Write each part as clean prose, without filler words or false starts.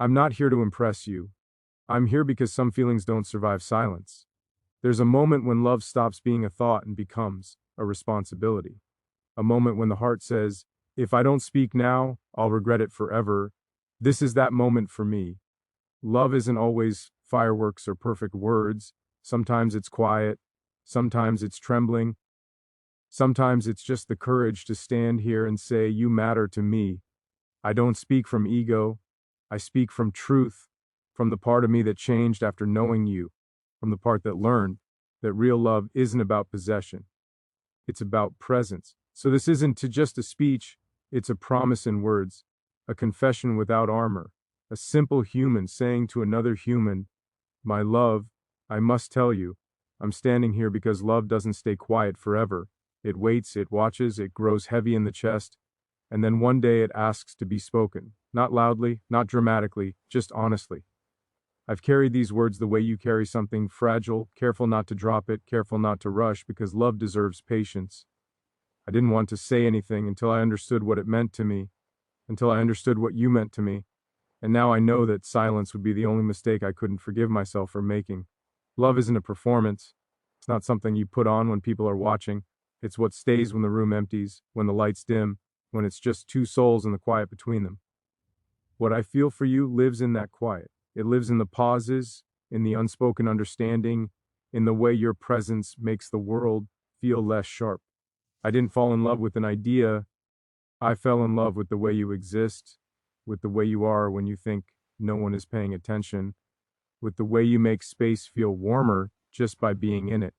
I'm not here to impress you. I'm here because some feelings don't survive silence. There's a moment when love stops being a thought and becomes a responsibility. A moment when the heart says, if I don't speak now, I'll regret it forever. This is that moment for me. Love isn't always fireworks or perfect words. Sometimes it's quiet. Sometimes it's trembling. Sometimes it's just the courage to stand here and say, you matter to me. I don't speak from ego. I speak from truth, from the part of me that changed after knowing you, from the part that learned that real love isn't about possession. It's about presence. So this isn't just a speech, it's a promise in words, a confession without armor, a simple human saying to another human, my love, I must tell you, I'm standing here because love doesn't stay quiet forever. It waits, it watches, it grows heavy in the chest, and then one day it asks to be spoken, not loudly, not dramatically, just honestly. I've carried these words the way you carry something fragile, careful not to drop it, careful not to rush, because love deserves patience. I didn't want to say anything until I understood what it meant to me, until I understood what you meant to me, and now I know that silence would be the only mistake I couldn't forgive myself for making. Love isn't a performance. It's not something you put on when people are watching. It's what stays when the room empties, when the lights dim, when it's just two souls in the quiet between them. What I feel for you lives in that quiet. It lives in the pauses, in the unspoken understanding, in the way your presence makes the world feel less sharp. I didn't fall in love with an idea. I fell in love with the way you exist, with the way you are when you think no one is paying attention, with the way you make space feel warmer just by being in it.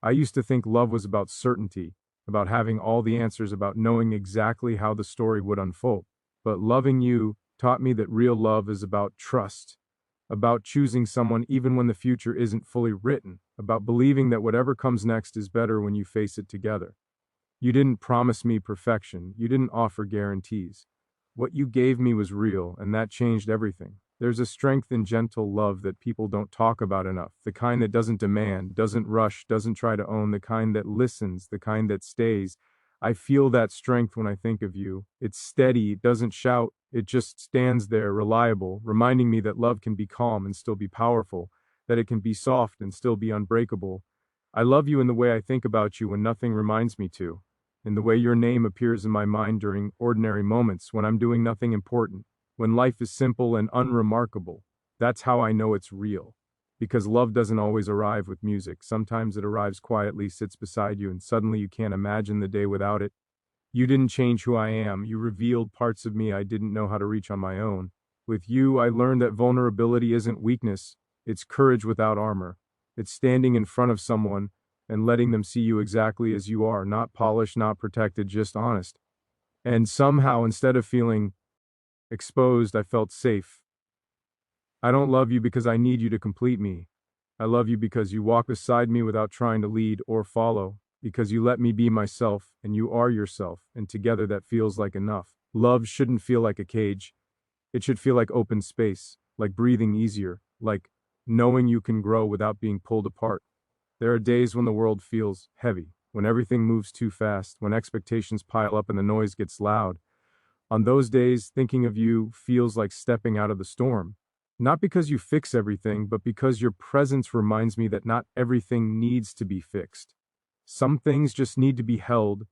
I used to think love was about certainty, about having all the answers, about knowing exactly how the story would unfold. But loving you taught me that real love is about trust, about choosing someone even when the future isn't fully written, about believing that whatever comes next is better when you face it together. You didn't promise me perfection. You didn't offer guarantees. What you gave me was real, and that changed everything. There's a strength in gentle love that people don't talk about enough, the kind that doesn't demand, doesn't rush, doesn't try to own, the kind that listens, the kind that stays. I feel that strength when I think of you. It's steady, it doesn't shout, it just stands there, reliable, reminding me that love can be calm and still be powerful, that it can be soft and still be unbreakable. I love you in the way I think about you when nothing reminds me to, in the way your name appears in my mind during ordinary moments when I'm doing nothing important, when life is simple and unremarkable. That's how I know it's real. Because love doesn't always arrive with music. Sometimes it arrives quietly, sits beside you, and suddenly you can't imagine the day without it. You didn't change who I am. You revealed parts of me I didn't know how to reach on my own. With you, I learned that vulnerability isn't weakness. It's courage without armor. It's standing in front of someone and letting them see you exactly as you are, not polished, not protected, just honest. And somehow, instead of feeling exposed, I felt safe. I don't love you because I need you to complete me. I love you because you walk beside me without trying to lead or follow, because you let me be myself and you are yourself, and together that feels like enough. Love shouldn't feel like a cage. It should feel like open space, like breathing easier, like knowing you can grow without being pulled apart. There are days when the world feels heavy, when everything moves too fast, when expectations pile up and the noise gets loud. On those days, thinking of you feels like stepping out of the storm. Not because you fix everything, but because your presence reminds me that not everything needs to be fixed. Some things just need to be held.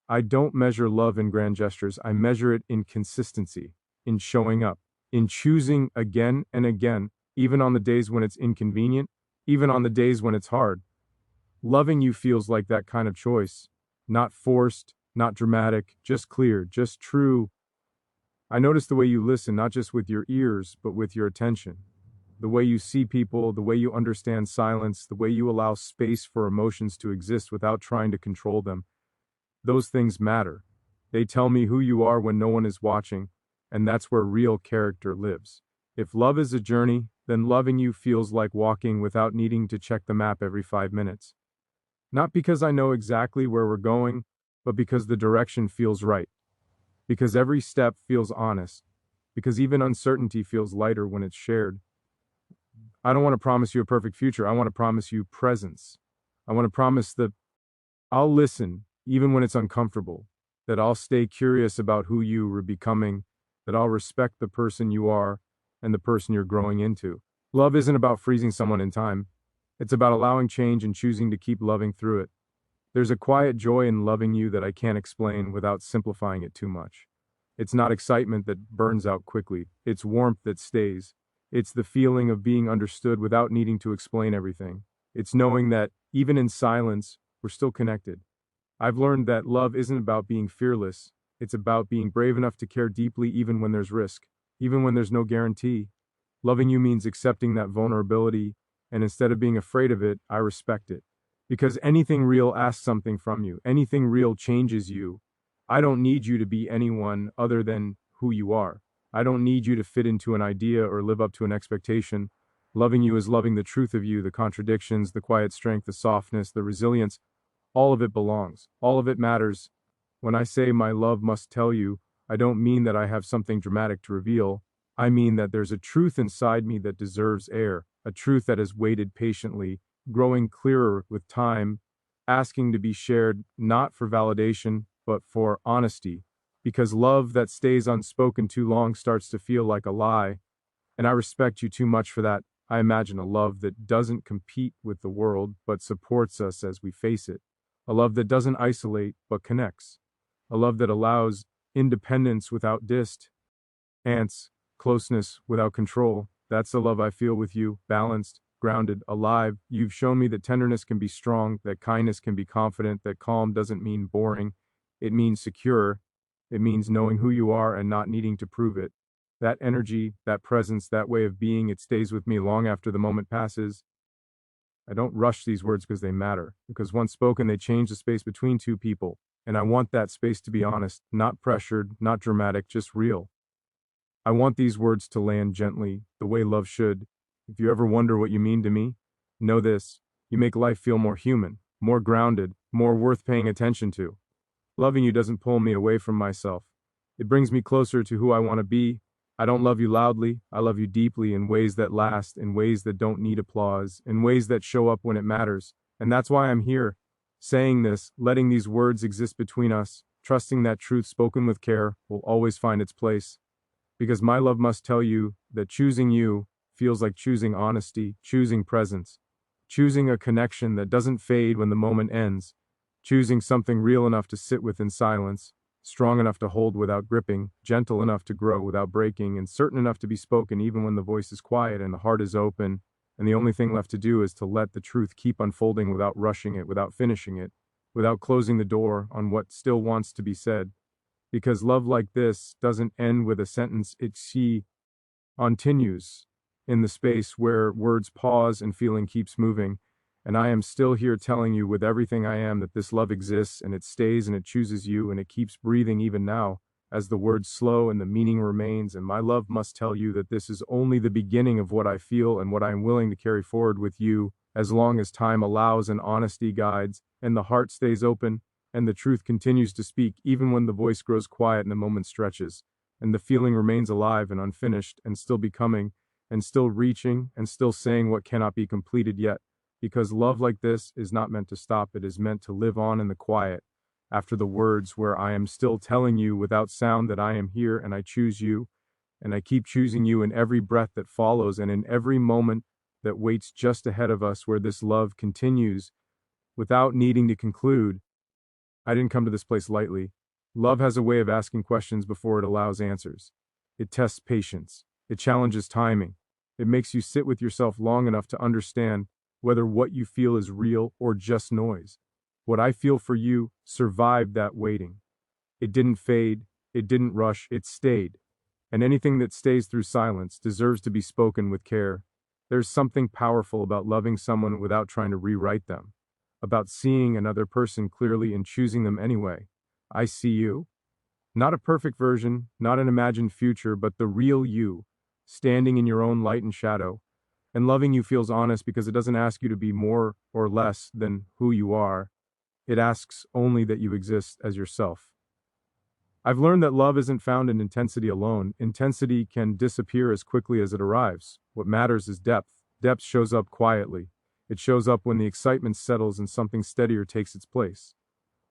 I don't measure love in grand gestures. I measure it in consistency, in showing up, in choosing again and again, even on the days when it's inconvenient, even on the days when it's hard. Loving you feels like that kind of choice. Not forced, not dramatic, just clear, just true. I notice the way you listen, not just with your ears, but with your attention. The way you see people, the way you understand silence, the way you allow space for emotions to exist without trying to control them. Those things matter. They tell me who you are when no one is watching, and that's where real character lives. If love is a journey, then loving you feels like walking without needing to check the map every 5 minutes. Not because I know exactly where we're going, but because the direction feels right. Because every step feels honest. Because even uncertainty feels lighter when it's shared. I don't want to promise you a perfect future. I want to promise you presence. I want to promise that I'll listen, even when it's uncomfortable. That I'll stay curious about who you are becoming. That I'll respect the person you are. and the person you're growing into. Love isn't about freezing someone in time. It's about allowing change and choosing to keep loving through it. There's a quiet joy in loving you that I can't explain without simplifying it too much. It's not excitement that burns out quickly. It's warmth that stays. It's the feeling of being understood without needing to explain everything. It's knowing that, even in silence, we're still connected. I've learned that love isn't about being fearless. It's about being brave enough to care deeply even when there's risk, even when there's no guarantee. Loving you means accepting that vulnerability, and instead of being afraid of it, I respect it. Because anything real asks something from you. Anything real changes you. I don't need you to be anyone other than who you are. I don't need you to fit into an idea or live up to an expectation. Loving you is loving the truth of you, the contradictions, the quiet strength, the softness, the resilience. All of it belongs. All of it matters. When I say my love must tell you, I don't mean that I have something dramatic to reveal. I mean that there's a truth inside me that deserves air, a truth that has waited patiently, growing clearer with time, asking to be shared not for validation, but for honesty. Because love that stays unspoken too long starts to feel like a lie, and I respect you too much for that. I imagine a love that doesn't compete with the world, but supports us as we face it. A love that doesn't isolate, but connects. A love that allows independence without distance, closeness without control. That's the love I feel with you, balanced, grounded, alive. You've shown me that tenderness can be strong, that kindness can be confident, that calm doesn't mean boring. It means secure. It means knowing who you are and not needing to prove it. That energy, that presence, that way of being, it stays with me long after the moment passes. I don't rush these words because they matter, because once spoken, they change the space between two people. And I want that space to be honest, not pressured, not dramatic, just real. I want these words to land gently, the way love should. If you ever wonder what you mean to me, know this: you make life feel more human, more grounded, more worth paying attention to. Loving you doesn't pull me away from myself. It brings me closer to who I want to be. I don't love you loudly. I love you deeply in ways that last, in ways that don't need applause, in ways that show up when it matters. And that's why I'm here, saying this, letting these words exist between us, trusting that truth spoken with care will always find its place. Because my love must tell you that choosing you feels like choosing honesty, choosing presence, choosing a connection that doesn't fade when the moment ends, choosing something real enough to sit with in silence, strong enough to hold without gripping, gentle enough to grow without breaking, and certain enough to be spoken even when the voice is quiet and the heart is open, and the only thing left to do is to let the truth keep unfolding without rushing it, without finishing it, without closing the door on what still wants to be said. Because love like this doesn't end with a sentence, it continues in the space where words pause and feeling keeps moving. And I am still here telling you with everything I am that this love exists and it stays and it chooses you and it keeps breathing even now as the words slow and the meaning remains. And my love must tell you that this is only the beginning of what I feel and what I am willing to carry forward with you as long as time allows and honesty guides and the heart stays open and the truth continues to speak even when the voice grows quiet and the moment stretches and the feeling remains alive and unfinished and still becoming and still reaching and still saying what cannot be completed yet. Because love like this is not meant to stop, it is meant to live on in the quiet, after the words where I am still telling you without sound that I am here and I choose you, and I keep choosing you in every breath that follows and in every moment that waits just ahead of us where this love continues without needing to conclude. I didn't come to this place lightly. Love has a way of asking questions before it allows answers. It tests patience. It challenges timing. It makes you sit with yourself long enough to understand whether what you feel is real or just noise. What I feel for you survived that waiting. It didn't fade, it didn't rush, it stayed. And anything that stays through silence deserves to be spoken with care. There's something powerful about loving someone without trying to rewrite them, about seeing another person clearly and choosing them anyway. I see you. Not a perfect version, not an imagined future, but the real you, standing in your own light and shadow. And loving you feels honest because it doesn't ask you to be more or less than who you are. It asks only that you exist as yourself. I've learned that love isn't found in intensity alone. Intensity can disappear as quickly as it arrives. What matters is depth. Depth shows up quietly. It shows up when the excitement settles and something steadier takes its place.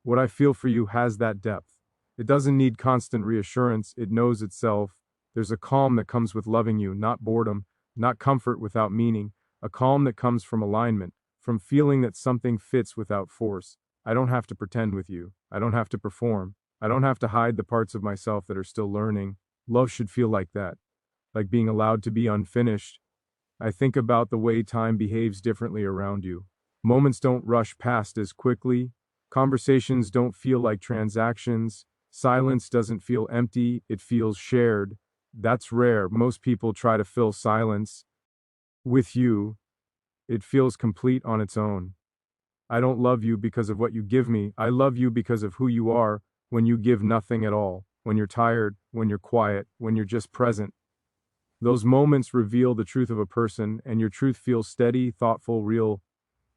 What I feel for you has that depth. It doesn't need constant reassurance. It knows itself. There's a calm that comes with loving you, not boredom, not comfort without meaning, a calm that comes from alignment, from feeling that something fits without force. I don't have to pretend with you. I don't have to perform. I don't have to hide the parts of myself that are still learning. Love should feel like that, like being allowed to be unfinished. I think about the way time behaves differently around you. Moments don't rush past as quickly. Conversations don't feel like transactions. Silence doesn't feel empty, it feels shared. That's rare. Most people try to fill silence. With you, it feels complete on its own. I don't love you because of what you give me. I love you because of who you are when you give nothing at all, when you're tired, when you're quiet, when you're just present. Those moments reveal the truth of a person, and your truth feels steady, thoughtful, real.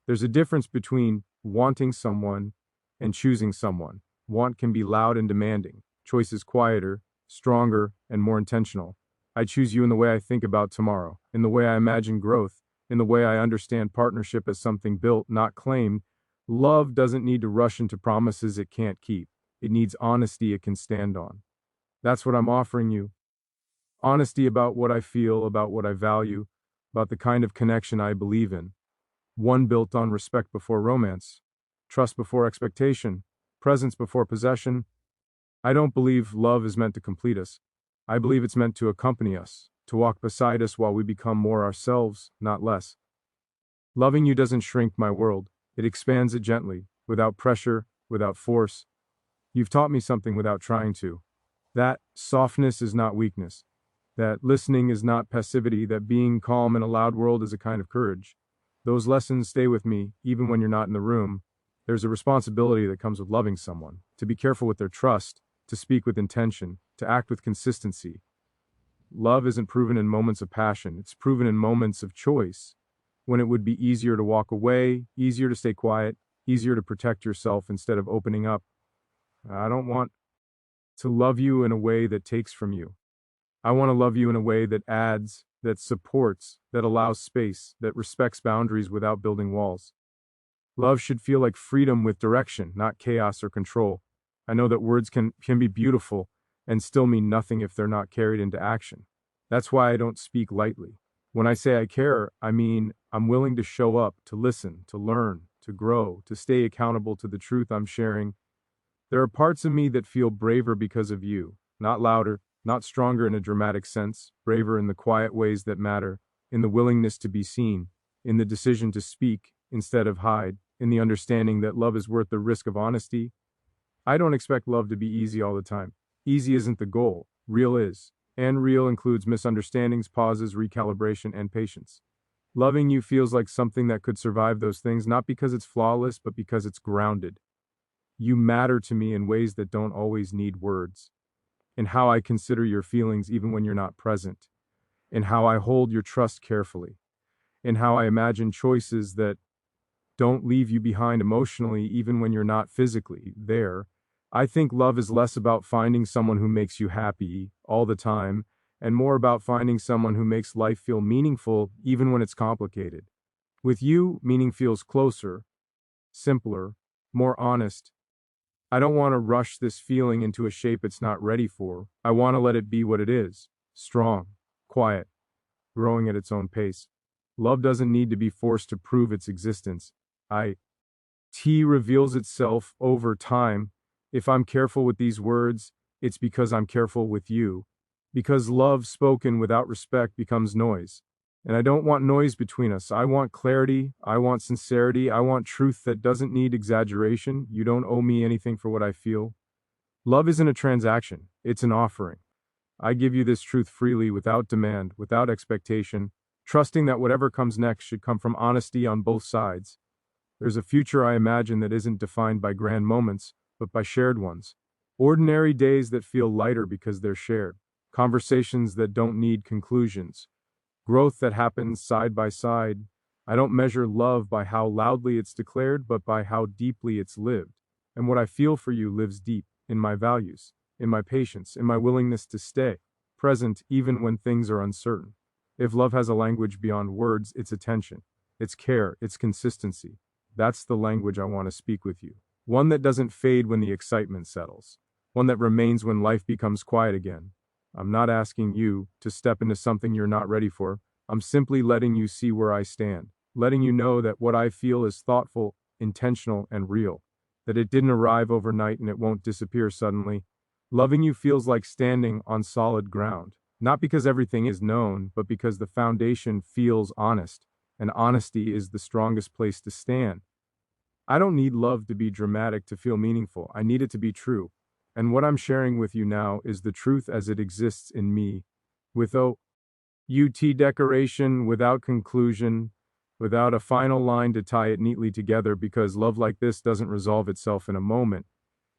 There's a difference between wanting someone and choosing someone. Want can be loud and demanding. Choice is quieter, stronger, and more intentional. I choose you in the way I think about tomorrow, in the way I imagine growth, in the way I understand partnership as something built, not claimed. Love doesn't need to rush into promises it can't keep. It needs honesty it can stand on. That's what I'm offering you. Honesty about what I feel, about what I value, about the kind of connection I believe in. One built on respect before romance, trust before expectation, presence before possession. I don't believe love is meant to complete us. I believe it's meant to accompany us, to walk beside us while we become more ourselves, not less. Loving you doesn't shrink my world. It expands it gently, without pressure, without force. You've taught me something without trying to. That softness is not weakness. That listening is not passivity. That being calm in a loud world is a kind of courage. Those lessons stay with me, even when you're not in the room. There's a responsibility that comes with loving someone, to be careful with their trust, to speak with intention, to act with consistency. Love isn't proven in moments of passion, it's proven in moments of choice, when it would be easier to walk away, easier to stay quiet, easier to protect yourself instead of opening up. I don't want to love you in a way that takes from you. I want to love you in a way that adds, that supports, that allows space, that respects boundaries without building walls. Love should feel like freedom with direction, not chaos or control. I know that words can be beautiful and still mean nothing if they're not carried into action. That's why I don't speak lightly. When I say I care, I mean I'm willing to show up, to listen, to learn, to grow, to stay accountable to the truth I'm sharing. There are parts of me that feel braver because of you, not louder, not stronger in a dramatic sense, braver in the quiet ways that matter, in the willingness to be seen, in the decision to speak instead of hide, in the understanding that love is worth the risk of honesty. I don't expect love to be easy all the time. Easy isn't the goal, real is. And real includes misunderstandings, pauses, recalibration, and patience. Loving you feels like something that could survive those things, not because it's flawless, but because it's grounded. You matter to me in ways that don't always need words. In how I consider your feelings even when you're not present. In how I hold your trust carefully. In how I imagine choices that don't leave you behind emotionally even when you're not physically there. I think love is less about finding someone who makes you happy all the time, and more about finding someone who makes life feel meaningful even when it's complicated. With you, meaning feels closer, simpler, more honest. I don't want to rush this feeling into a shape it's not ready for. I want to let it be what it is. Strong, quiet, growing at its own pace. Love doesn't need to be forced to prove its existence. T reveals itself over time. If I'm careful with these words, it's because I'm careful with you. Because love spoken without respect becomes noise. And I don't want noise between us. I want clarity. I want sincerity. I want truth that doesn't need exaggeration. You don't owe me anything for what I feel. Love isn't a transaction. It's an offering. I give you this truth freely, without demand, without expectation, trusting that whatever comes next should come from honesty on both sides. There's a future I imagine that isn't defined by grand moments, but by shared ones. Ordinary days that feel lighter because they're shared. Conversations that don't need conclusions. Growth that happens side by side. I don't measure love by how loudly it's declared, but by how deeply it's lived. And what I feel for you lives deep in my values, in my patience, in my willingness to stay present even when things are uncertain. If love has a language beyond words, it's attention, it's care, it's consistency. That's the language I want to speak with you. One that doesn't fade when the excitement settles. One that remains when life becomes quiet again. I'm not asking you to step into something you're not ready for. I'm simply letting you see where I stand, letting you know that what I feel is thoughtful, intentional, and real, that it didn't arrive overnight and it won't disappear suddenly. Loving you feels like standing on solid ground, not because everything is known, but because the foundation feels honest, and honesty is the strongest place to stand. I don't need love to be dramatic to feel meaningful. I need it to be true. And what I'm sharing with you now is the truth as it exists in me, with UT decoration, without conclusion, without a final line to tie it neatly together, because love like this doesn't resolve itself in a moment.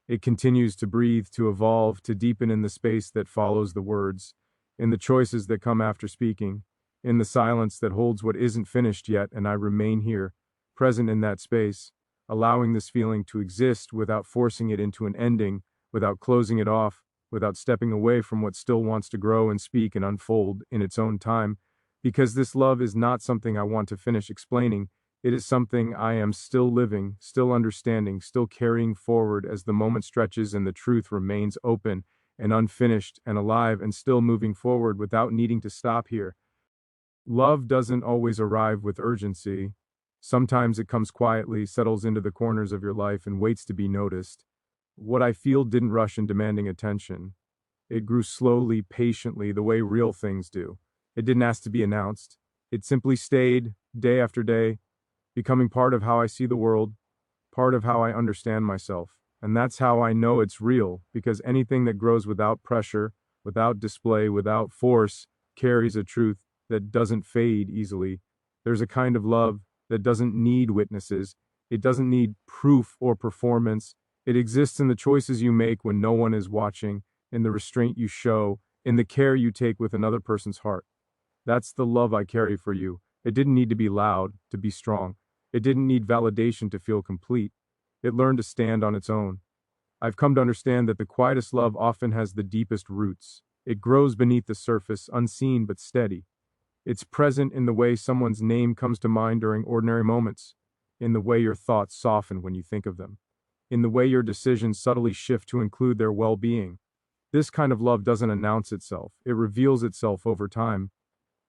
It continues to breathe, to evolve, to deepen in the space that follows the words, in the choices that come after speaking, in the silence that holds what isn't finished yet, and I remain here, present in that space, allowing this feeling to exist without forcing it into an ending, without closing it off, without stepping away from what still wants to grow and speak and unfold in its own time, because this love is not something I want to finish explaining. It is something I am still living, still understanding, still carrying forward as the moment stretches and the truth remains open and unfinished and alive and still moving forward without needing to stop here. Love doesn't always arrive with urgency. Sometimes it comes quietly, settles into the corners of your life, and waits to be noticed. What I feel didn't rush in demanding attention. It grew slowly, patiently, the way real things do. It didn't ask to be announced. It simply stayed, day after day, becoming part of how I see the world, part of how I understand myself. And that's how I know it's real, because anything that grows without pressure, without display, without force, carries a truth that doesn't fade easily. There's a kind of love that doesn't need witnesses. It doesn't need proof or performance. It exists in the choices you make when no one is watching, in the restraint you show, in the care you take with another person's heart. That's the love I carry for you. It didn't need to be loud to be strong. It didn't need validation to feel complete. It learned to stand on its own. I've come to understand that the quietest love often has the deepest roots. It grows beneath the surface, unseen but steady. It's present in the way someone's name comes to mind during ordinary moments, in the way your thoughts soften when you think of them, in the way your decisions subtly shift to include their well-being. This kind of love doesn't announce itself. It reveals itself over time.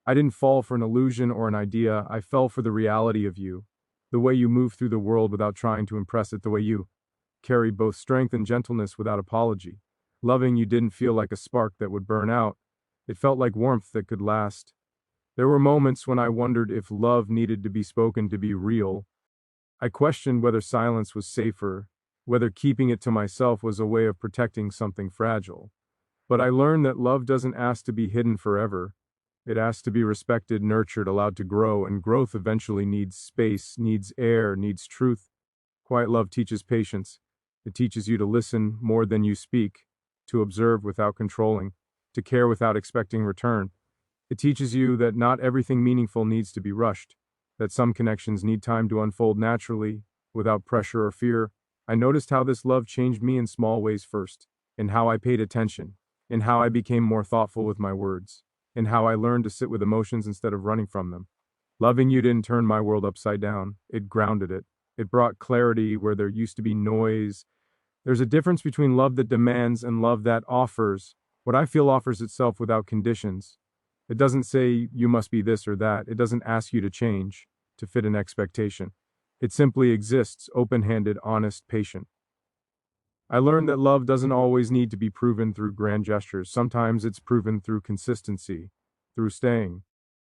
I didn't fall for an illusion or an idea. I fell for the reality of you, the way you move through the world without trying to impress it, the way you carry both strength and gentleness without apology. Loving you didn't feel like a spark that would burn out. It felt like warmth that could last. There were moments when I wondered if love needed to be spoken to be real. I questioned whether silence was safer, whether keeping it to myself was a way of protecting something fragile. But I learned that love doesn't ask to be hidden forever. It asks to be respected, nurtured, allowed to grow, and growth eventually needs space, needs air, needs truth. Quiet love teaches patience. It teaches you to listen more than you speak, to observe without controlling, to care without expecting return. It teaches you that not everything meaningful needs to be rushed, that some connections need time to unfold naturally, without pressure or fear. I noticed how this love changed me in small ways first, in how I paid attention, in how I became more thoughtful with my words, in how I learned to sit with emotions instead of running from them. Loving you didn't turn my world upside down. It grounded it. It brought clarity where there used to be noise. There's a difference between love that demands and love that offers. What I feel offers itself without conditions. It doesn't say you must be this or that. It doesn't ask you to change, to fit an expectation. It simply exists, open-handed, honest, patient. I learned that love doesn't always need to be proven through grand gestures. Sometimes it's proven through consistency, through staying,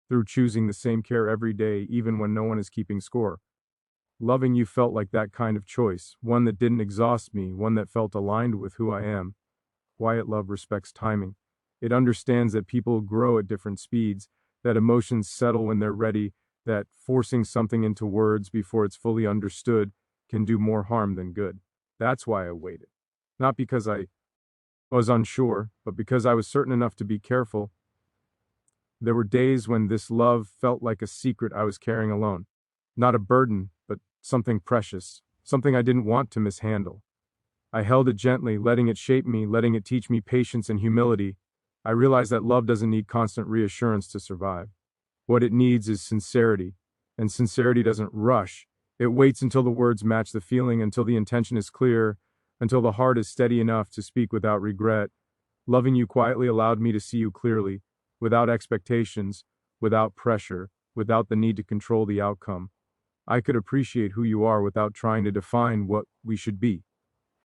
through choosing the same care every day, even when no one is keeping score. Loving you felt like that kind of choice, one that didn't exhaust me, one that felt aligned with who I am. Quiet love respects timing. It understands that people grow at different speeds, that emotions settle when they're ready, that forcing something into words before it's fully understood can do more harm than good. That's why I waited. Not because I was unsure, but because I was certain enough to be careful. There were days when this love felt like a secret I was carrying alone. Not a burden, but something precious, something I didn't want to mishandle. I held it gently, letting it shape me, letting it teach me patience and humility. I realized that love doesn't need constant reassurance to survive. What it needs is sincerity, and sincerity doesn't rush. It waits until the words match the feeling, until the intention is clear, until the heart is steady enough to speak without regret. Loving you quietly allowed me to see you clearly, without expectations, without pressure, without the need to control the outcome. I could appreciate who you are without trying to define what we should be.